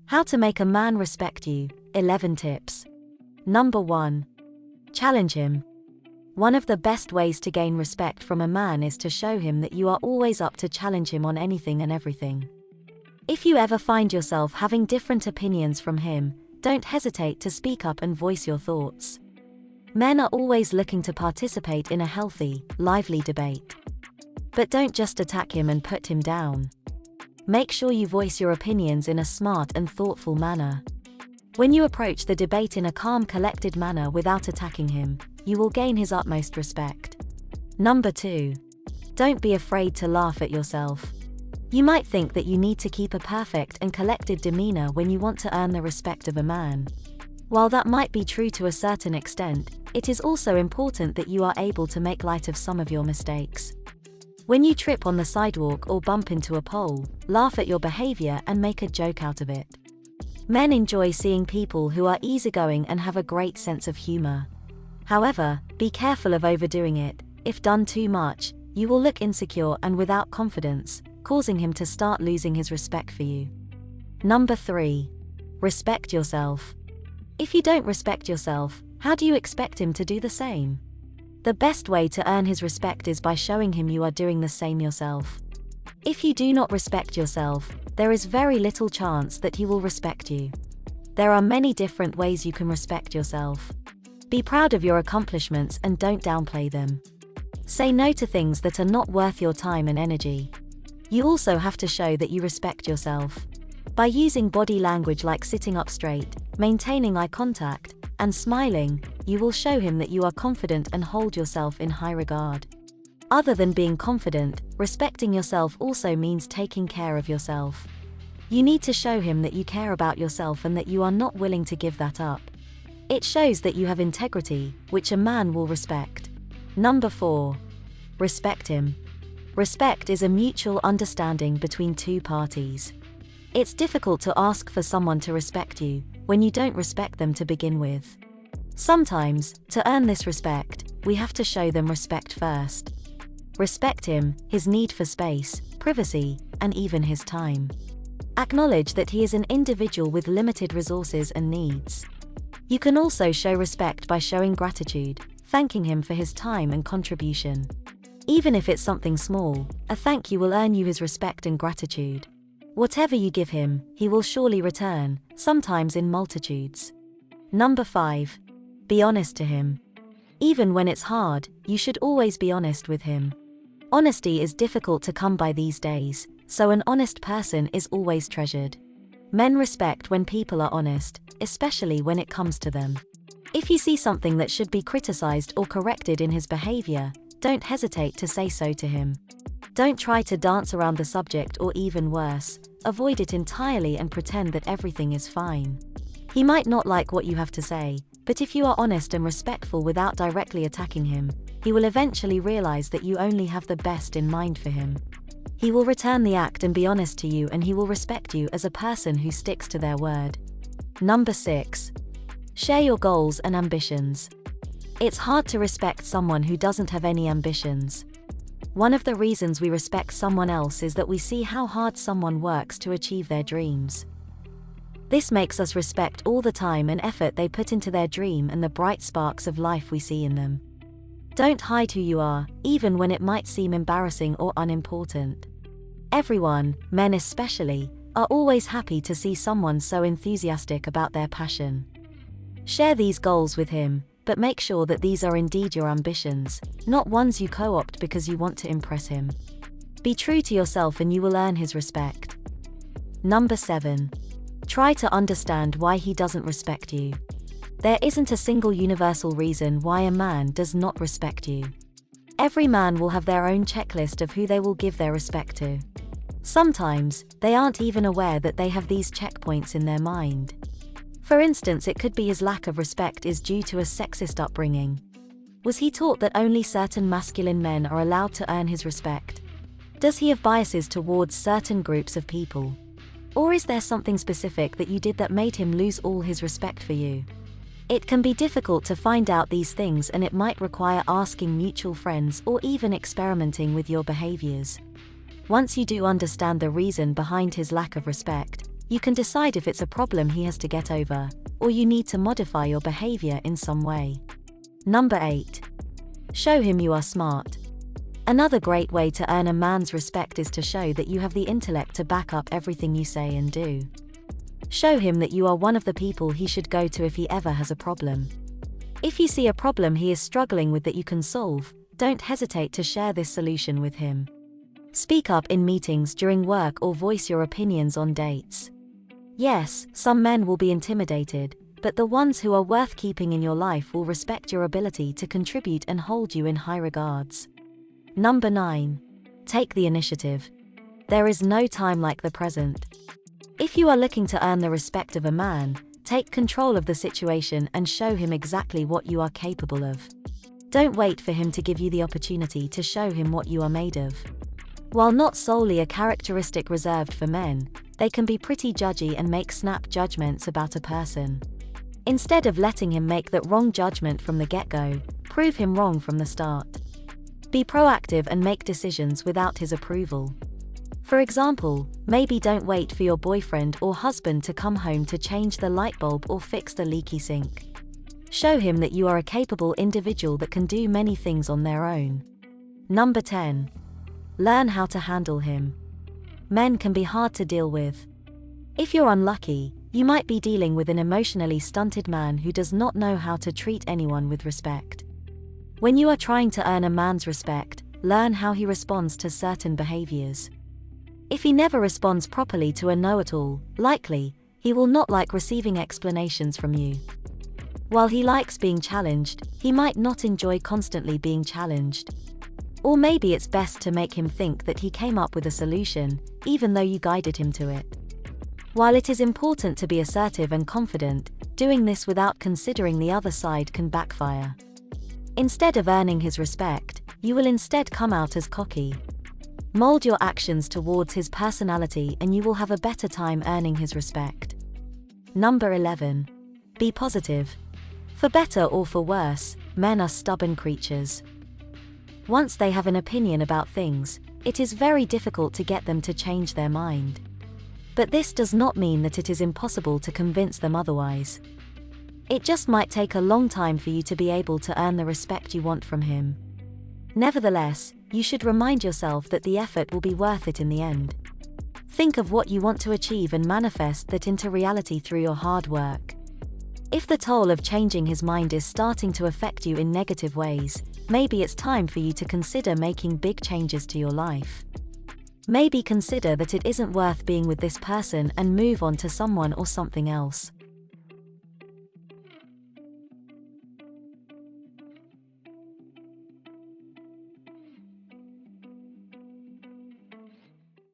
How to make a man respect you, 11 tips. Number 1. Challenge him. One of the best ways to gain respect from a man is to show him that you are always up to challenge him on anything and everything. If you ever find yourself having different opinions from him, don't hesitate to speak up and voice your thoughts. Men are always looking to participate in a healthy, lively debate. But don't just attack him and put him down. Make sure you voice your opinions in a smart and thoughtful manner. When you approach the debate in a calm, collected manner without attacking him, you will gain his utmost respect. Number 2. Don't be afraid to laugh at yourself. You might think that you need to keep a perfect and collected demeanor when you want to earn the respect of a man. While that might be true to a certain extent, it is also important that you are able to make light of some of your mistakes. When you trip on the sidewalk or bump into a pole, laugh at your behavior and make a joke out of it. Men enjoy seeing people who are easygoing and have a great sense of humor. However, be careful of overdoing it. If done too much, you will look insecure and without confidence, causing him to start losing his respect for you. Number 3. Respect yourself. If you don't respect yourself, how do you expect him to do the same? The best way to earn his respect is by showing him you are doing the same yourself. If you do not respect yourself, there is very little chance that he will respect you. There are many different ways you can respect yourself. Be proud of your accomplishments and don't downplay them. Say no to things that are not worth your time and energy. You also have to show that you respect yourself. By using body language like sitting up straight, maintaining eye contact, and smiling, you will show him that you are confident and hold yourself in high regard. Other than being confident, respecting yourself also means taking care of yourself. You need to show him that you care about yourself and that you are not willing to give that up. It shows that you have integrity, which a man will respect. Number 4. Respect him. Respect is a mutual understanding between two parties. It's difficult to ask for someone to respect you when you don't respect them to begin with. Sometimes, to earn this respect, we have to show them respect first. Respect him, his need for space, privacy, and even his time. Acknowledge that he is an individual with limited resources and needs. You can also show respect by showing gratitude, thanking him for his time and contribution. Even if it's something small, a thank you will earn you his respect and gratitude. Whatever you give him, he will surely return, sometimes in multitudes. Number 5. Be honest to him. Even when it's hard, you should always be honest with him. Honesty is difficult to come by these days, so an honest person is always treasured. Men respect when people are honest, especially when it comes to them. If you see something that should be criticized or corrected in his behavior, don't hesitate to say so to him. Don't try to dance around the subject, or even worse, avoid it entirely and pretend that everything is fine. He might not like what you have to say, but if you are honest and respectful without directly attacking him, he will eventually realize that you only have the best in mind for him. He will return the act and be honest to you, and he will respect you as a person who sticks to their word. Number 6. Share your goals and ambitions. It's hard to respect someone who doesn't have any ambitions. One of the reasons we respect someone else is that we see how hard someone works to achieve their dreams. This makes us respect all the time and effort they put into their dream and the bright sparks of life we see in them. Don't hide who you are, even when it might seem embarrassing or unimportant. Everyone, men especially, are always happy to see someone so enthusiastic about their passion. Share these goals with him, but make sure that these are indeed your ambitions, not ones you co-opt because you want to impress him. Be true to yourself and you will earn his respect. Number 7. Try to understand why he doesn't respect you. There isn't a single universal reason why a man does not respect you. Every man will have their own checklist of who they will give their respect to. Sometimes, they aren't even aware that they have these checkpoints in their mind. For instance, it could be his lack of respect is due to a sexist upbringing. Was he taught that only certain masculine men are allowed to earn his respect? Does he have biases towards certain groups of people? Or is there something specific that you did that made him lose all his respect for you? It can be difficult to find out these things, and it might require asking mutual friends or even experimenting with your behaviors. Once you do understand the reason behind his lack of respect, You can decide if it's a problem he has to get over, or you need to modify your behavior in some way. Number 8. Show him you are smart. Another great way to earn a man's respect is to show that you have the intellect to back up everything you say and do. Show him that you are one of the people he should go to if he ever has a problem. If you see a problem he is struggling with that you can solve, don't hesitate to share this solution with him. Speak up in meetings during work or voice your opinions on dates. Yes, some men will be intimidated, but the ones who are worth keeping in your life will respect your ability to contribute and hold you in high regards. Number 9. Take the initiative. There is no time like the present. If you are looking to earn the respect of a man, take control of the situation and show him exactly what you are capable of. Don't wait for him to give you the opportunity to show him what you are made of. While not solely a characteristic reserved for men, they can be pretty judgy and make snap judgments about a person. Instead of letting him make that wrong judgment from the get-go, prove him wrong from the start. Be proactive and make decisions without his approval. For example, maybe don't wait for your boyfriend or husband to come home to change the light bulb or fix the leaky sink. Show him that you are a capable individual that can do many things on their own. Number 10. Learn how to handle him. Men can be hard to deal with. If you're unlucky, you might be dealing with an emotionally stunted man who does not know how to treat anyone with respect. When you are trying to earn a man's respect, learn how he responds to certain behaviors. If he never responds properly to a know-it-all, likely, he will not like receiving explanations from you. While he likes being challenged, he might not enjoy constantly being challenged. Or maybe it's best to make him think that he came up with a solution, even though you guided him to it. While it is important to be assertive and confident, doing this without considering the other side can backfire. Instead of earning his respect, you will instead come out as cocky. Mold your actions towards his personality and you will have a better time earning his respect. Number 11. Be positive. For better or for worse, men are stubborn creatures. Once they have an opinion about things, it is very difficult to get them to change their mind. But this does not mean that it is impossible to convince them otherwise. It just might take a long time for you to be able to earn the respect you want from him. Nevertheless, you should remind yourself that the effort will be worth it in the end. Think of what you want to achieve and manifest that into reality through your hard work. If the toll of changing his mind is starting to affect you in negative ways, maybe it's time for you to consider making big changes to your life. Maybe consider that it isn't worth being with this person and move on to someone or something else.